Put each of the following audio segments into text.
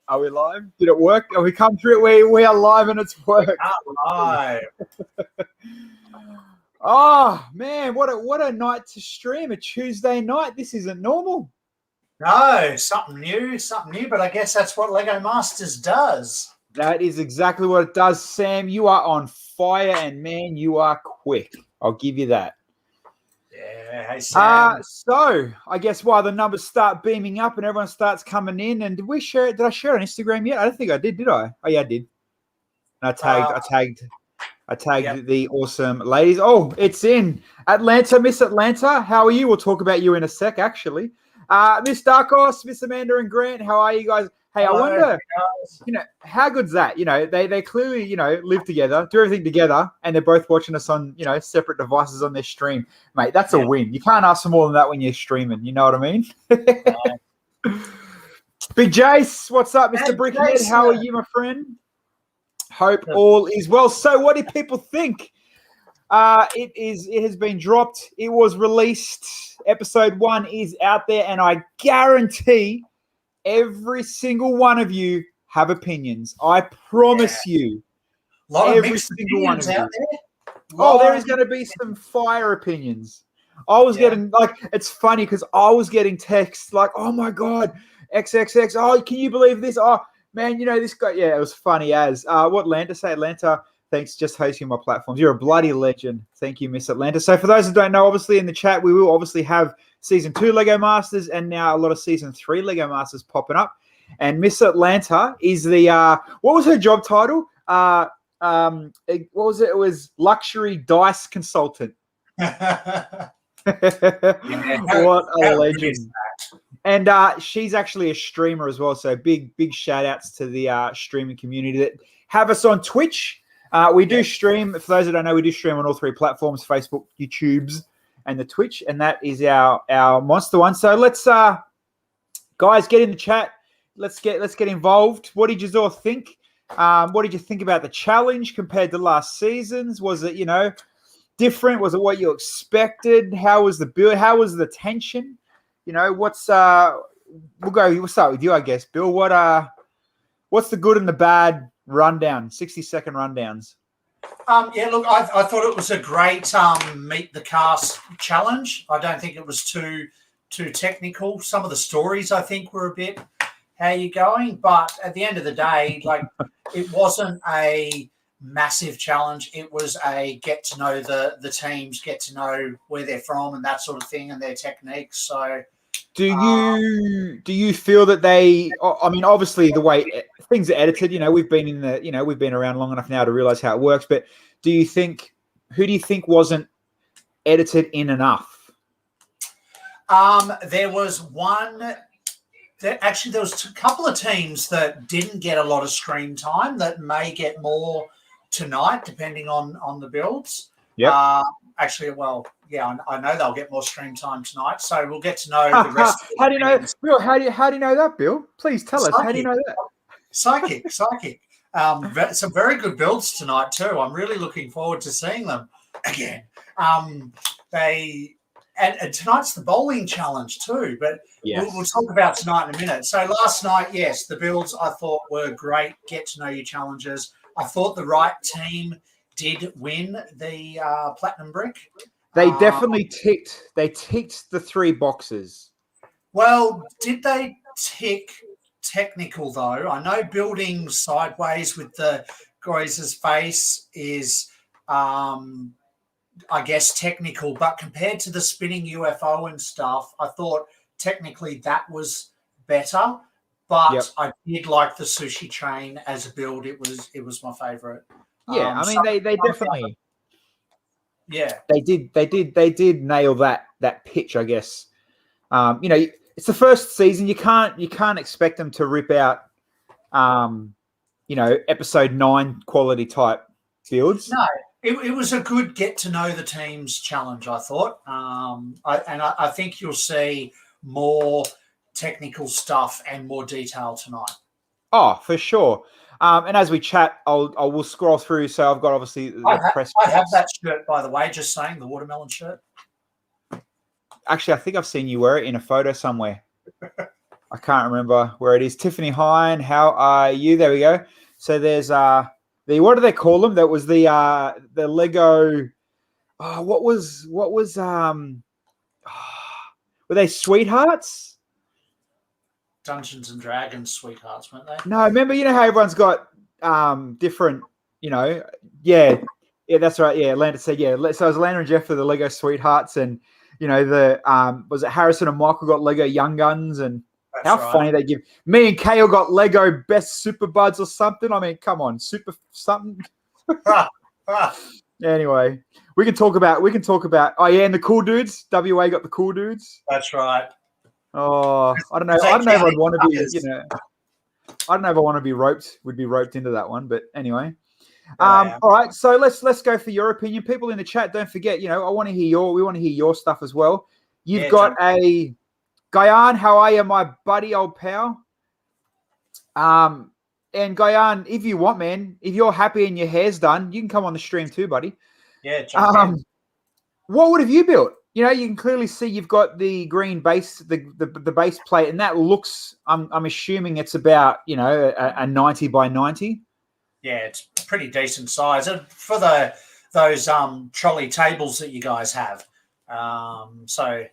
Are we live? Did it work? Have we come through it? We are live and it's worked. Live. Oh man, what a night to stream, a Tuesday night. This isn't normal. No, something new, but I guess that's what Lego Masters does. That is exactly what it does, Sam. You are on fire and man, you are quick. I'll give you that. Yeah, hey Sam. So I guess while the numbers start beaming up and everyone starts coming in, and did we share it? Did I share it on Instagram yet? I don't think I did I? Oh yeah, I did. And I tagged the awesome ladies. Oh, it's in Atlanta, Miss Atlanta. How are you? We'll talk about you in a sec, actually. Miss Darkos, Miss Amanda and Grant, how are you guys? Hey, hello, I wonder, how good's that? They clearly, live together, do everything together, and they're both watching us on, separate devices on their stream. Mate, that's a win. You can't ask for more than that when you're streaming. You know what I mean? Big Jace, what's up, Mr. Brickhead? How are you, my friend? Hope all is well. So what do people think? It has been dropped. It was released. Episode 1 is out there, and I guarantee every single one of you have opinions. I promise you. Every single one of you. There is going to be some fire opinions. I was getting, it's funny because I was getting texts like, oh my God, XXX. Oh, can you believe this? Oh, man, this guy. Yeah, it was funny as. What Atlanta say? Atlanta, thanks just hosting my platforms. You're a bloody legend. Thank you, Miss Atlanta. So for those who don't know, obviously in the chat, we will obviously have Season 2 Lego Masters and now a lot of Season 3 Lego Masters popping up. And Miss Atlanta is the, what was her job title? What was it? It was Luxury Dice Consultant. What a legend. And she's actually a streamer as well. So big shout outs to the streaming community that have us on Twitch. We do stream, for those that don't know, we do stream on all 3 platforms, Facebook, YouTube's, and the Twitch. And that is our monster one. So let's, guys, get in the chat. Let's get involved. What did you all think? What did you think about the challenge compared to last season's? Was it, different? Was it what you expected? How was the build? How was the tension? We'll start with you, I guess, Bill. What's the good and the bad rundown? 60-second rundowns. Look, I thought it was a great meet the cast challenge. I don't think it was too technical. Some of the stories I think were a bit, how you going? But at the end of the day, it wasn't a massive challenge. It was a get to know the teams, get to know where they're from and that sort of thing and their techniques. So do you feel that they, I mean, obviously the way things are edited, we've been we've been around long enough now to realize how it works, but who do you think wasn't edited in enough? There was a couple of teams that didn't get a lot of screen time that may get more tonight, depending on the builds. Yeah. I know they'll get more stream time tonight, so we'll get to know the rest. How do you know, Bill? How do you know that, Bill? Please tell us. How do you know that? Psychic. Some very good builds tonight too. I'm really looking forward to seeing them again. And tonight's the bowling challenge too, but we'll talk about tonight in a minute. So last night, yes, the builds I thought were great. Get to know your challenges. I thought the right team did win the platinum brick. They definitely ticked the 3 boxes. Well, did they tick technical though? I know building sideways with the guy's face is I guess technical, but compared to the spinning UFO and stuff, I thought technically that was better. But I did like the sushi train as a build. It was my favorite. Yeah, I mean they definitely. Yeah, they did nail that pitch, I guess. It's the first season. You can't expect them to rip out, episode 9 quality type builds. No. It was a good get to know the teams challenge, I thought. I think you'll see more technical stuff and more detail tonight. Oh, for sure. And as we chat, we'll scroll through. So I've got obviously the press. I have that shirt, by the way, just saying, the watermelon shirt. Actually, I think I've seen you wear it in a photo somewhere. I can't remember where it is. Tiffany Hine, how are you? There we go. So there's the what do they call them? That was the Lego. Oh, what was were they sweethearts? Dungeons and Dragons sweethearts, weren't they? No, remember, you know how everyone's got different, yeah, that's right. Yeah, Landon said, yeah. So it was Landon and Jeff for the Lego sweethearts, and the was it Harrison and Michael got Lego Young Guns, and That's how right. funny they give me and Kale got Lego Best Super Buds or something. I mean, come on, super something. Anyway, we can talk about. Oh yeah, and the cool dudes. WA got the cool dudes. That's right. Oh, I don't know. I don't know if I'd want to be. I don't know if I want to be roped. Would be roped into that one, but anyway. All right, so let's go for your opinion. People in the chat, don't forget. We want to hear your stuff as well. You've got a Guyan. How are you, my buddy, old pal? And Guyan, if you want, man, if you're happy and your hair's done, you can come on the stream too, buddy. Yeah. Jump in. What have you built? You can clearly see you've got the green base, the base plate, and that looks. I'm assuming it's about a 90 by 90. Yeah, it's pretty decent size for those trolley tables that you guys have. Actually,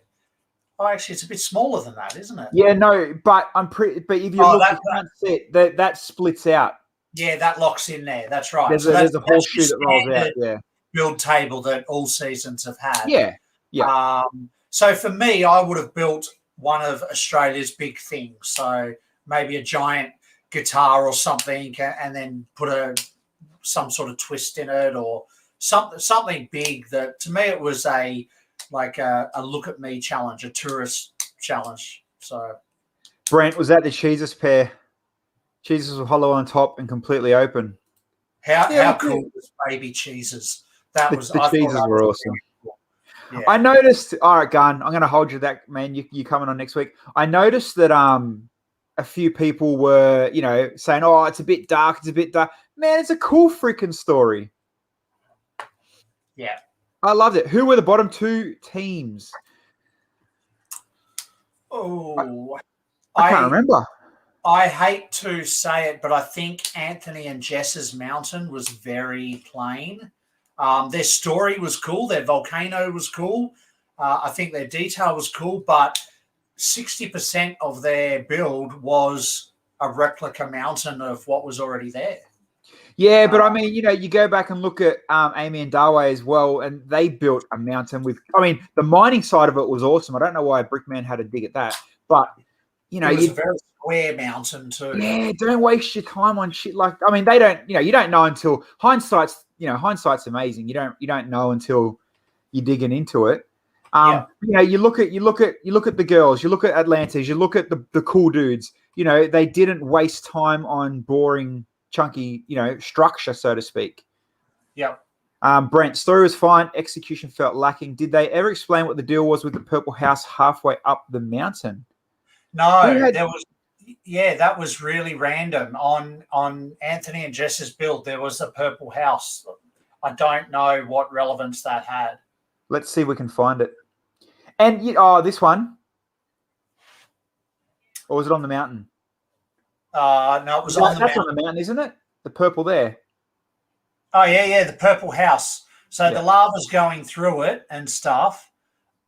it's a bit smaller than that, isn't it? Yeah, no, but But if you look, you can't see it. That splits out. Yeah, that locks in there. That's right. There's a whole shoe that rolls out. Yeah. Build table that all seasons have had. Yeah. Yeah. So for me, I would have built one of Australia's big things. So maybe a giant guitar or something, and then put some sort of twist in it, or something big. That to me, it was a look at me challenge, a tourist challenge. So, Brent, was that the cheeses pair? Cheeses were hollow on top and completely open. How cool was baby cheeses? The cheeses were awesome. Cool. Yeah. I noticed. All right, Gun. I'm going to hold you that, man. You coming on next week? I noticed that a few people were saying, "Oh, it's a bit dark. It's a bit dark." Man, it's a cool freaking story. Yeah. I loved it. Who were the bottom two teams? Oh, I can't remember. I hate to say it, but I think Anthony and Jess's mountain was very plain. Their story was cool. Their volcano was cool. I think their detail was cool, but 60% of their build was a replica mountain of what was already there. Yeah, but I mean, you go back and look at Amy and Darway as well, and they built a mountain with. I mean, the mining side of it was awesome. I don't know why Brickman had to dig at that, but it was a very square mountain too. Yeah, don't waste your time on shit like. I mean, they don't. You don't know until hindsight's amazing. You don't know until you're digging into it. You look at the girls. You look at Atlantis. You look at the cool dudes. They didn't waste time on boring, chunky, structure, so to speak. Yep. Brent, story was fine. Execution felt lacking. Did they ever explain what the deal was with the purple house halfway up the mountain? No, that was really random. On Anthony and Jess's build, there was the purple house. I don't know what relevance that had. Let's see if we can find it. And this one. Or was it on the mountain? No, it was on the mountain. That's on the mountain, isn't it? The purple there. Oh, yeah, the purple house. So the lava's going through it and stuff,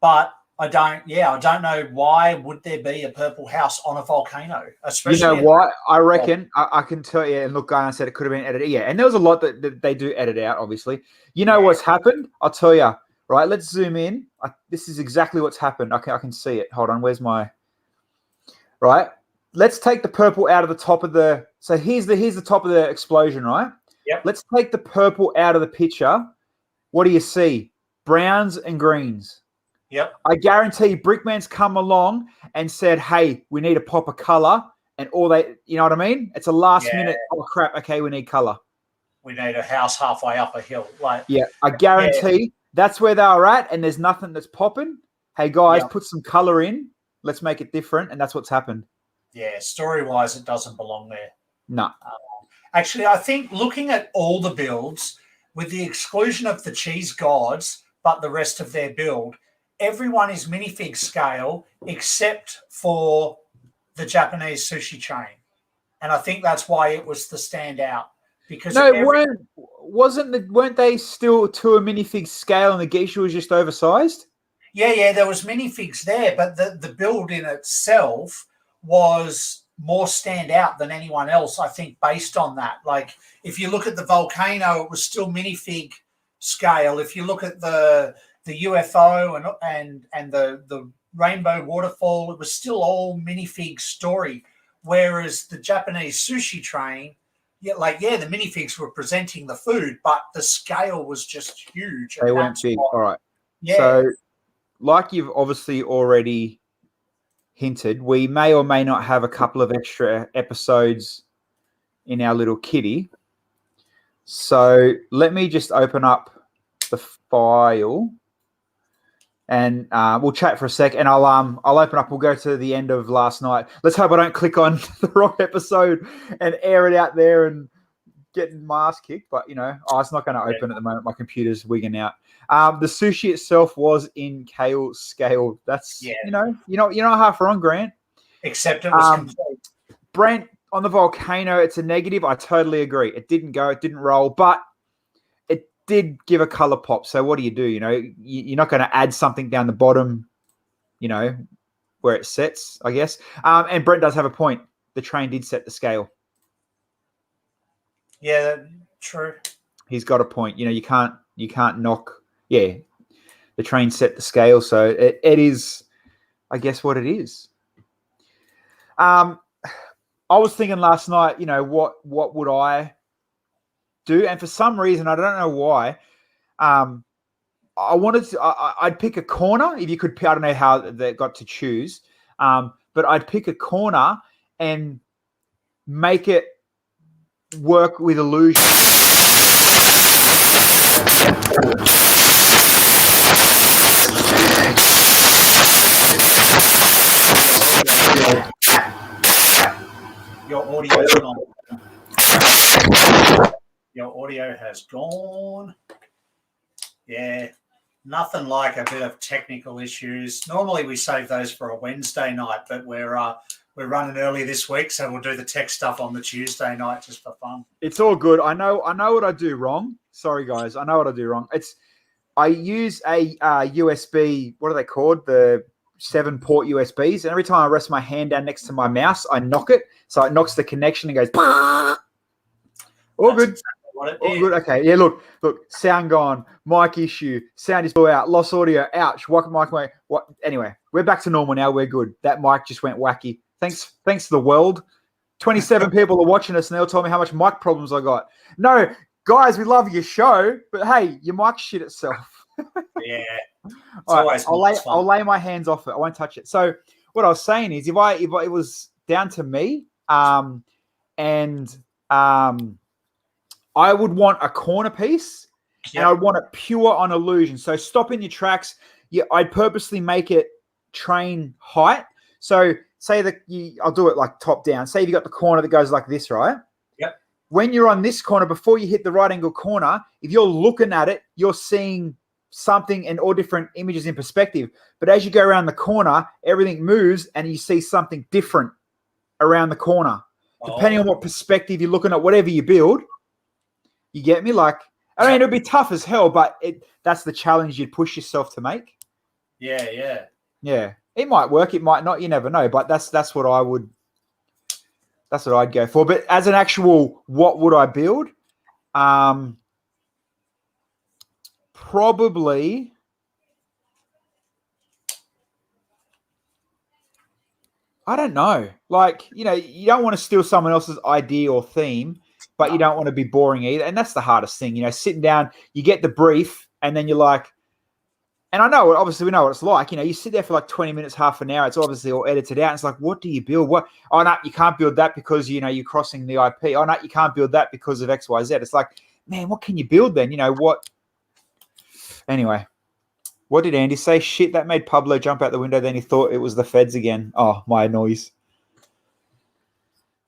but I don't know why would there be a purple house on a volcano, especially. What? I reckon I can tell you, and look, Guy said it could have been edited. Yeah, and there was a lot that they do edit out, obviously. What's happened? I'll tell you. Right, let's zoom in. This is exactly what's happened. I can see it. Hold on, where's my... Right, let's take the purple out of the top of the... So here's the top of the explosion, right? Yep. Let's take the purple out of the picture. What do you see? Browns and greens. Yep. I guarantee Brickman's come along and said, "Hey, we need to pop a color," and all they... You know what I mean? It's a last minute, oh, crap, okay, we need color. We need a house halfway up a hill. I guarantee... Yeah. That's where they were at, and there's nothing that's popping. Hey, guys, put some color in. Let's make it different, and that's what's happened. Yeah, story-wise, it doesn't belong there. No. Actually, I think looking at all the builds, with the exclusion of the cheese gods, but the rest of their build, everyone is minifig scale except for the Japanese sushi chain. And I think that's why it was the standout. Because weren't they still to a minifig scale and the geisha was just oversized? Yeah, there was minifigs there, but the build in itself was more standout than anyone else, I think, based on that. Like, if you look at the volcano, it was still minifig scale. If you look at the UFO and the rainbow waterfall, it was still all minifig story. Whereas the Japanese sushi train, the minifigs were presenting the food, but the scale was just huge. They went big. All right. Yeah. So, like you've obviously already hinted, we may or may not have a couple of extra episodes in our little kitty. So let me just open up the file and we'll chat for a sec, and I'll open up. We'll go to the end of last night. Let's hope I don't click on the wrong episode and air it out there and get my ass kicked. But it's not going to open at the moment. My computer's wigging out. The sushi itself was in kale scale. That's you're not half wrong, Grant. Except it was complete. Brent, on the volcano, it's a negative. I totally agree. It didn't go. It didn't roll, but it did give a color pop. So what do? You're not going to add something down the bottom, where it sets, I guess. And Brent does have a point. The train did set the scale. Yeah, true. He's got a point. You can't knock. Yeah, the train set the scale, so it is, I guess, what it is. I was thinking last night, what would I do? And for some reason, I don't know why, I'd pick a corner. If you could, I don't know how they got to choose, but I'd pick a corner and make it work with illusion. Your audio is gone. Your audio has gone. Yeah, nothing like a bit of technical issues. Normally we save those for a Wednesday night, but we're running early this week, so we'll do the tech stuff on the Tuesday night just for fun. It's all good. I know what I do wrong. Sorry, guys. I know what I do wrong. I use a USB. What are they called? The 7-port USBs. And every time I rest my hand down next to my mouse, I knock it. So it knocks the connection and goes. All good. Exactly all good. Okay. Yeah. Look. Sound gone. Mic issue. Sound is all out. Lost audio. Ouch. What mic? What? Anyway, we're back to normal now. We're good. That mic just went wacky. Thanks to the world. 27 people are watching us, and they'll tell me how much mic problems I got. No, guys, we love your show, but hey, your mic shit itself. Yeah. All right, I'll lay my hands off it. I won't touch it. So what I was saying is, if it was down to me, I would want a corner piece, and I would want it pure on illusion. So stop in your tracks. I'd purposely make it train height. So say that I'll do it like top down. Say you got the corner that goes like this, right? Yep. When you're on this corner, before you hit the right angle corner, if you're looking at it, you're seeing something and all different images in perspective. But as you go around the corner, everything moves and you see something different around the corner. Depending on what perspective you're looking at, whatever you build, you get me? Like, I mean, it'll be tough as hell, but that's the challenge you'd push yourself to make. Yeah. It might work, it might not, you never know. But that's what I'd go for. But as an actual, what would I build? Probably I don't know. Like, you don't want to steal someone else's idea or theme, but you don't want to be boring either. And that's the hardest thing, sitting down, you get the brief, and then you're like, and I know, obviously we know what it's like. You sit there for like 20 minutes, half an hour. It's obviously all edited out. It's like, what do you build? What? Oh, no, you can't build that because, you're crossing the IP. Oh, no, you can't build that because of X, Y, Z. It's like, man, what can you build then? What? Anyway, what did Andy say? Shit, that made Pablo jump out the window. Then he thought it was the feds again. Oh, my noise.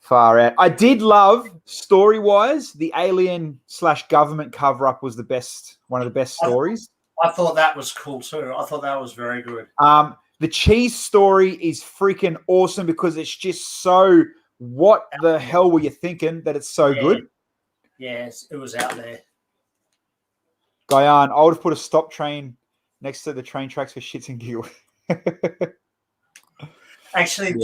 Far out. I did love, story-wise, the alien/government cover-up was one of the best stories. I thought that was cool too. I thought that was very good. The cheese story is freaking awesome because it's just so, what the hell were you thinking that it's so good? Yes, it was out there. Guyan, I would have put a stop train next to the train tracks for shits and giggles. Actually,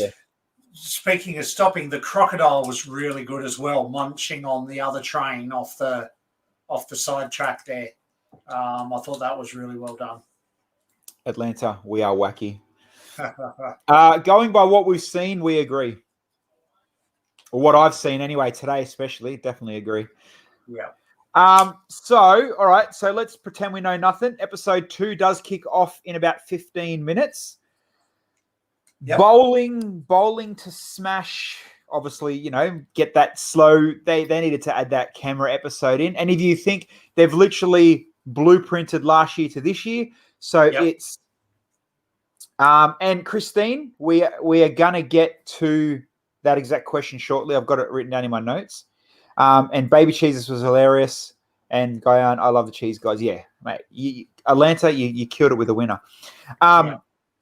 speaking of stopping, the crocodile was really good as well, munching on the other train off the side track there. I thought that was really well done. Atlanta, we are wacky. Going by what we've seen, we agree. Or what I've seen anyway today, especially, definitely agree. Yeah. So, all right. So let's pretend we know nothing. Episode 2 does kick off in about 15 minutes. Yep. Bowling to smash. Obviously, get that slow. They needed to add that camera episode in. And if you think they've literally blueprinted last year to this year, so it's. And Christine, we are gonna get to that exact question shortly. I've got it written down in my notes. And Baby Cheeses was hilarious. And Guyan, I love the cheese guys. Yeah, mate. Atlanta, you killed it with a winner.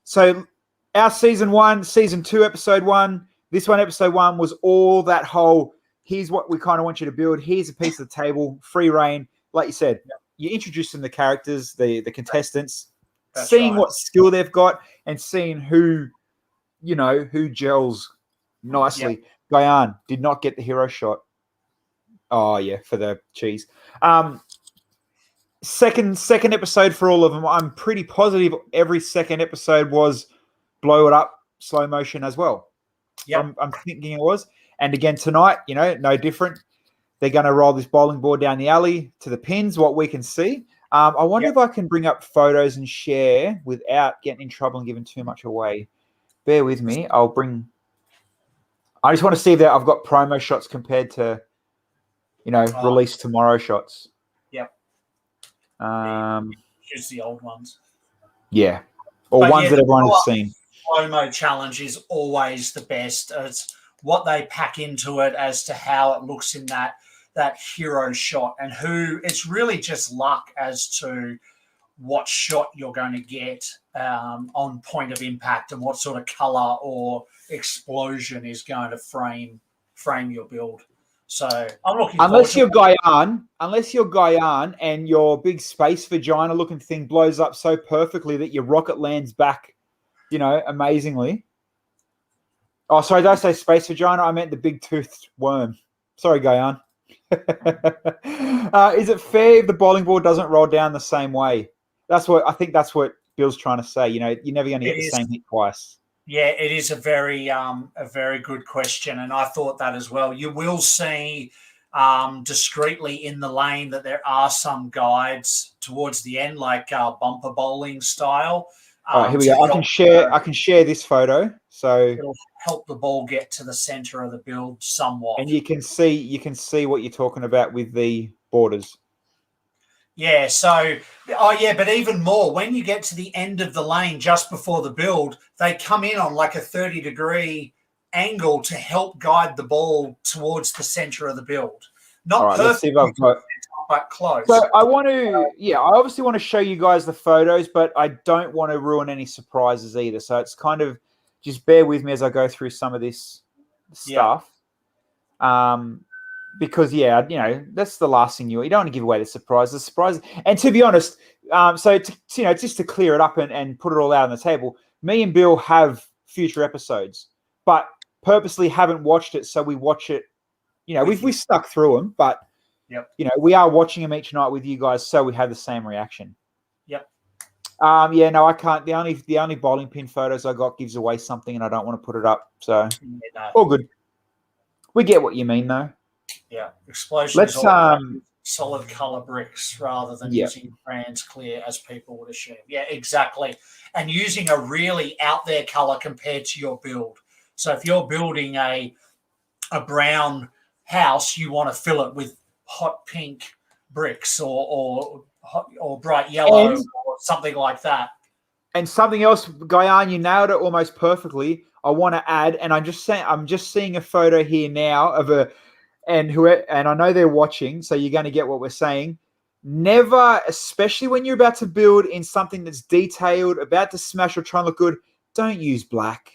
So our season 2, episode 1. This one, episode 1, was all that whole, here's what we kind of want you to build. Here's a piece of the table, free reign. Like you said, you're introducing the characters, the contestants, seeing what skill they've got and seeing who gels nicely. Yep. Guyan did not get the hero shot. Oh, yeah, for the cheese. Second episode for all of them. I'm pretty positive every second episode was blow it up, slow motion as well. Yep. I'm thinking it was. And again, tonight, no different. They're going to roll this bowling board down the alley to the pins, what we can see. I wonder if I can bring up photos and share without getting in trouble and giving too much away. Bear with me. I just want to see that I've got promo shots compared to, release tomorrow shots. Yep. Use the old ones. Yeah. Or ones that everyone has seen. Promo challenge is always the best. It's what they pack into it as to how it looks in that hero shot, and it's really just luck as to what shot you're going to get on point of impact and what sort of color or explosion is going to frame your build. So I'm looking. Unless you're Guyan and your big space vagina looking thing blows up so perfectly that your rocket lands back, amazingly. Oh, sorry, did I say space vagina? I meant the big toothed worm. Sorry, Guyan. Is it fair if the bowling ball doesn't roll down the same way? I think that's what Bill's trying to say. You're never going to get the same hit twice. Yeah, it is a very good question, and I thought that as well. You will see discreetly in the lane that there are some guides towards the end, like bumper bowling style. All right, here we go. I can share this photo, so it'll help the ball get to the center of the build somewhat. And you can see what you're talking about with the borders. Yeah, so but even more when you get to the end of the lane just before the build, they come in on like a 30-degree angle to help guide the ball towards the center of the build. Not perfect, let's see if I've got, but close. So I obviously want to show you guys the photos, but I don't want to ruin any surprises either. So it's kind of just bear with me as I go through some of this stuff. Because that's the last thing you don't want to give away the surprises. And to be honest, just to clear it up and put it all out on the table, me and Bill have future episodes, but purposely haven't watched it. So we watch it. We stuck through them, but we are watching them each night with you guys, so we have the same reaction. Yep. I can't. The only bowling pin photos I got gives away something, and I don't want to put it up. So all good. We get what you mean, though. Yeah, explosion is all solid color bricks rather than using trans clear as people would assume. Yeah, exactly. And using a really out there color compared to your build. So if you're building a brown house, you want to fill it with hot pink bricks or bright yellow or something like that. And something else, Guyan, you nailed it almost perfectly. I want to add, and I'm just seeing a photo here now of and I know they're watching, so you're going to get what we're saying. Never, especially when you're about to build in something that's detailed, about to smash or try and look good, don't use black.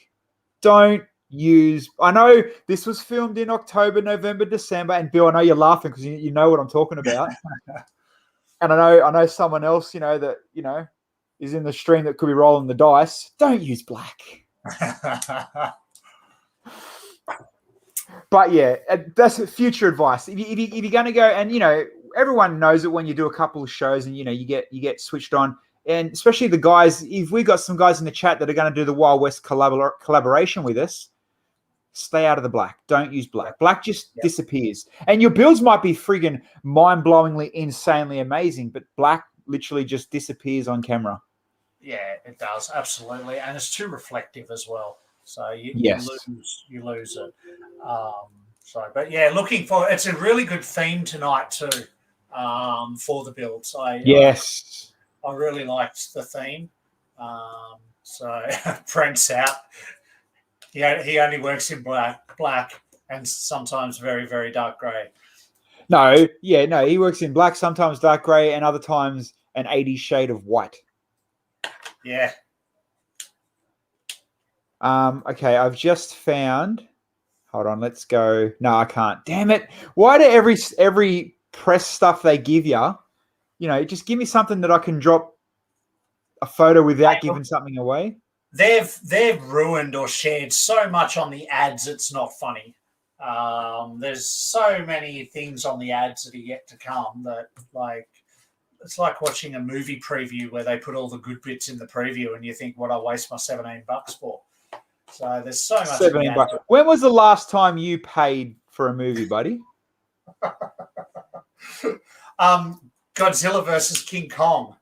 Don't use. I know this was filmed in October, November, December, and Bill, I know you're laughing because you know what I'm talking about. And I know someone else, that is in the stream that could be rolling the dice. Don't use black. But yeah, that's future advice. If you're going to go, and everyone knows it when you do a couple of shows, and you get switched on, and especially the guys. If we got some guys in the chat that are going to do the Wild West collaboration with us, stay out of the black. Don't use black. Black just disappears, and your builds might be friggin' mind-blowingly, insanely amazing, but black literally just disappears on camera. Yeah, it does, absolutely, and it's too reflective as well. So you lose it. But yeah, it's a really good theme tonight too, for the builds. I really liked the theme. So Brent's out. He only works in black, and sometimes very, very dark grey. No, he works in black, sometimes dark grey, and other times an 80s shade of white. Yeah. Okay, I've just found. Hold on, let's go. No, I can't. Damn it! Why do every press stuff they give you, just give me something that I can drop a photo without giving something away? They've ruined or shared so much on the ads. It's not funny. There's so many things on the ads that are yet to come that it's like watching a movie preview where they put all the good bits in the preview, and you think, "What I waste my $17 for?" So there's so much. $17. When was the last time you paid for a movie, buddy? Godzilla versus King Kong.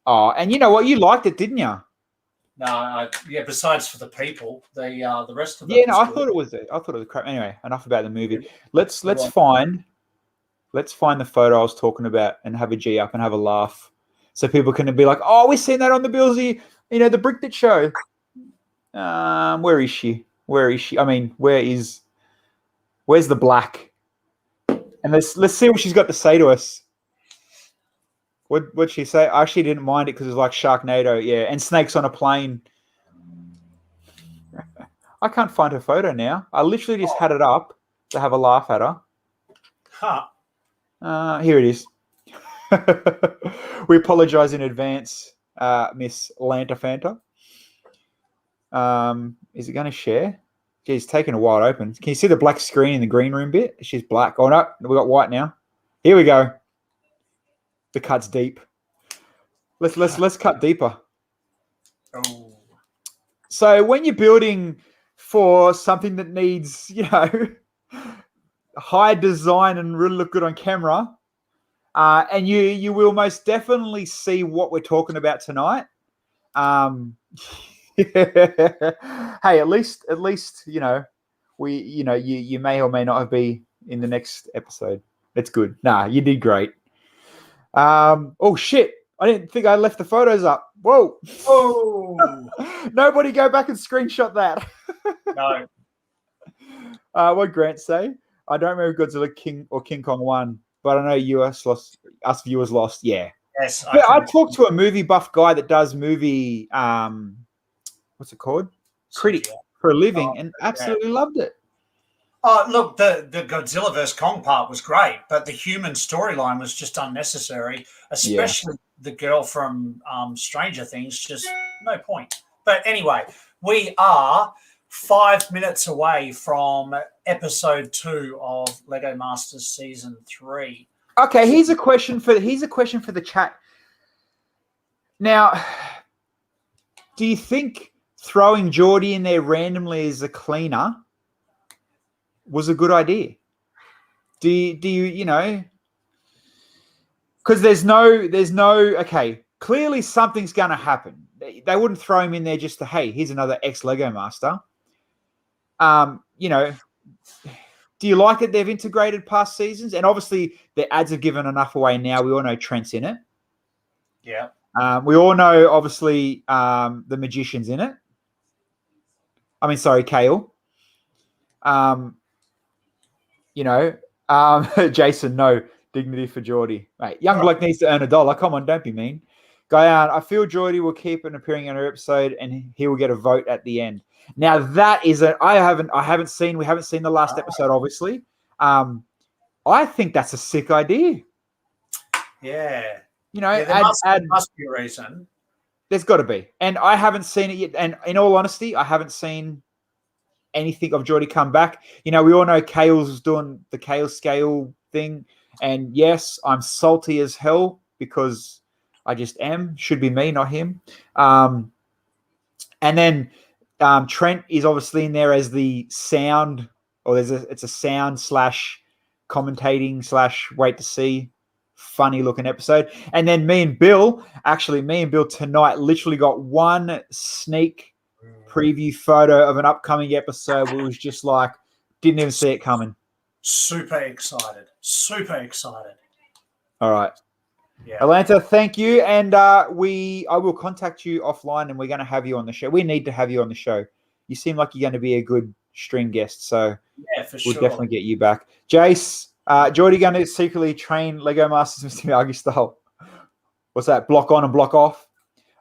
Oh, and you know what? You liked it, didn't you? No, besides for the people, the rest of it. Yeah, no, I thought it was crap. Anyway, enough about the movie. Let's find the photo I was talking about and have a G up and have a laugh, so people can be like, "Oh, we've seen that on the Bilsy, the Brick That Show." Where is she? I mean, where's the black? And let's see what she's got to say to us. What'd she say? I actually didn't mind it because it's like Sharknado, yeah, and snakes on a plane. I can't find her photo now. I literally just had it up to have a laugh at her. Here it is. We apologize in advance, Miss Lanta Fanta. Is it going to share? She's taking a while to open. Can you see the black screen in the green room bit? She's black. Oh no, we got white now. Here we go. The cut's deep. Let's cut deeper. Oh. So when you're building for something that needs, high design and really look good on camera, and you will most definitely see what we're talking about tonight. Hey, at least we you may or may not be in the next episode. That's good. Nah, you did great. Oh shit, I didn't think I left the photos up. Whoa. Oh. Nobody go back and screenshot that. No. What Grant say? I don't remember Godzilla King Kong 1, but I know us viewers lost. Yeah. Yes. I talked to a movie buff guy that does movie what's it called? Critic for a living, and absolutely loved it. Oh, look, the Godzilla vs. Kong part was great, but the human storyline was just unnecessary, especially the girl from Stranger Things, just no point. But anyway, we are 5 minutes away from episode 2 of Lego Masters Season 3. Okay, here's a question for the chat. Now, do you think throwing Geordie in there randomly as a cleaner was a good idea? Do you because there's no okay, clearly something's going to happen. They wouldn't throw him in there just to, hey, here's another ex-Lego master. Do you like that they've integrated past seasons? And obviously the ads have given enough away now. We all know Trent's in it. Yeah. We all know, obviously, the Magician's in it. I mean, sorry, Kale. Jason, no dignity for Geordie. Mate, young bloke needs to earn $1. Come on, don't be mean. Guyan, I feel Geordie will keep on appearing in our episode, and he will get a vote at the end. Now that is we haven't seen the last episode, obviously. I think that's a sick idea. Yeah. There must be a reason. There's got to be. And I haven't seen it yet. And in all honesty, I haven't seen anything of Geordie come back. We all know Kale's doing the Kale scale thing. And yes, I'm salty as hell because I just am. Should be me, not him. And then Trent is obviously in there as the sound, or it's a sound / commentating / wait to see funny looking episode. And then me and Bill tonight literally got one sneak preview photo of an upcoming episode where it was just like, didn't even see it coming. Super excited. All right. Yeah. Atlanta, thank you. And I will contact you offline, and we're going to have you on the show. We need to have you on the show. You seem like you're going to be a good stream guest, so yeah, for sure. We'll definitely get you back. Jace, Geordie going to secretly train Lego Masters Mr. Miyagi style. What's that? Block on and block off.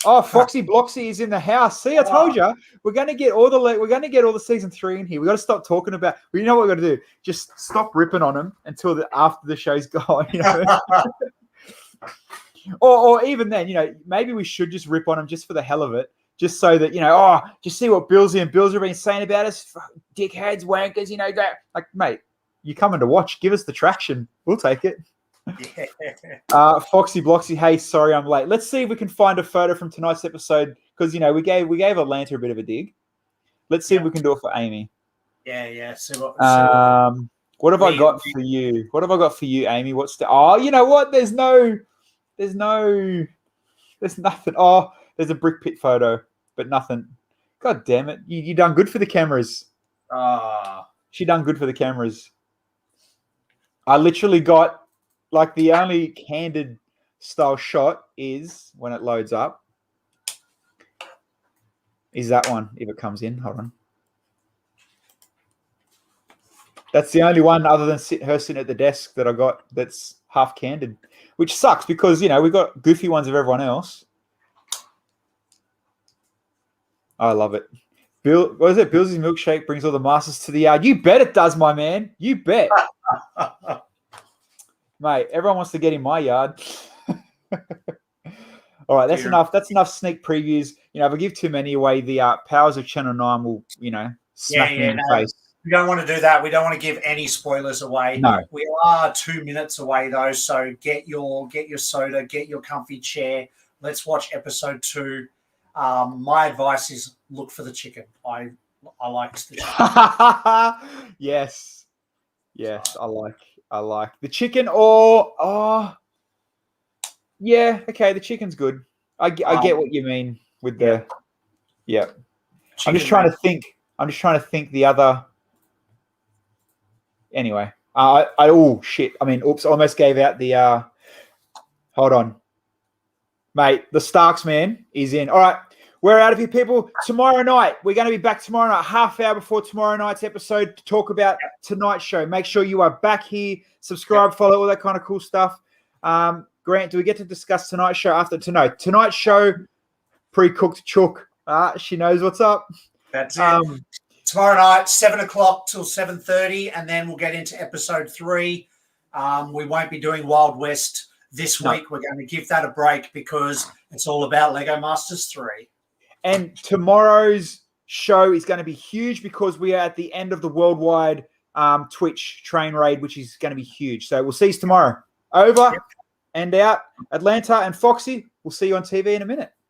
Oh, Foxy Bloxy is in the house. See, I told you we're going to get all the season 3 in here. We got to stop talking about. You know what we got to do? Just stop ripping on them until after the show's gone. Or even then, maybe we should just rip on them just for the hell of it, just so that just see what Bilsy and Bills have been saying about us, dickheads, wankers, that. Like, mate, you're coming to watch. Give us the traction. We'll take it. Yeah. Foxy Bloxy, hey, sorry I'm late. Let's see if we can find a photo from tonight's episode because we gave Atlanta a bit of a dig. Let's see if we can do it for Amy. Yeah. What have I got for you? What have I got for you, Amy? What's the? Oh, you know what? There's nothing. Oh, there's a brick pit photo, but nothing. God damn it! You done good for the cameras. She done good for the cameras. I literally got. Like, the only candid style shot is when it loads up. Is that one, if it comes in. Hold on. That's the only one other than her sitting at the desk that I got that's half candid, which sucks because, we've got goofy ones of everyone else. I love it. What is it? Billsy's milkshake brings all the masters to the yard. You bet it does, my man. You bet. Mate, everyone wants to get in my yard. All right, that's enough. That's enough sneak previews. If I give too many away, the powers of Channel 9 will, smack me in the face. We don't want to do that. We don't want to give any spoilers away. No. We are 2 minutes away, though, so get your soda, get your comfy chair. Let's watch episode 2. My advice is look for the chicken. I like the chicken. Yes, I like the chicken, or yeah, okay, the chicken's good. I get what you mean with the Chicken, I'm just trying to think the other. Anyway, shit. I almost gave out the. Hold on, mate. The Starks man is in. All right. We're out of here, people. Tomorrow night, we're going to be back tomorrow night, half hour before tomorrow night's episode to talk about tonight's show. Make sure you are back here, subscribe, follow, all that kind of cool stuff. Grant, do we get to discuss tonight's show after tonight? Tonight's show, pre-cooked chook. She knows what's up. That's it. Tomorrow night, 7 o'clock till 7:30, and then we'll get into episode 3. We won't be doing Wild West this week. We're going to give that a break because it's all about Lego Masters 3. And tomorrow's show is going to be huge because we are at the end of the worldwide Twitch train raid, which is going to be huge. So we'll see you tomorrow. Over and out. Atlanta and Foxy, we'll see you on TV in a minute.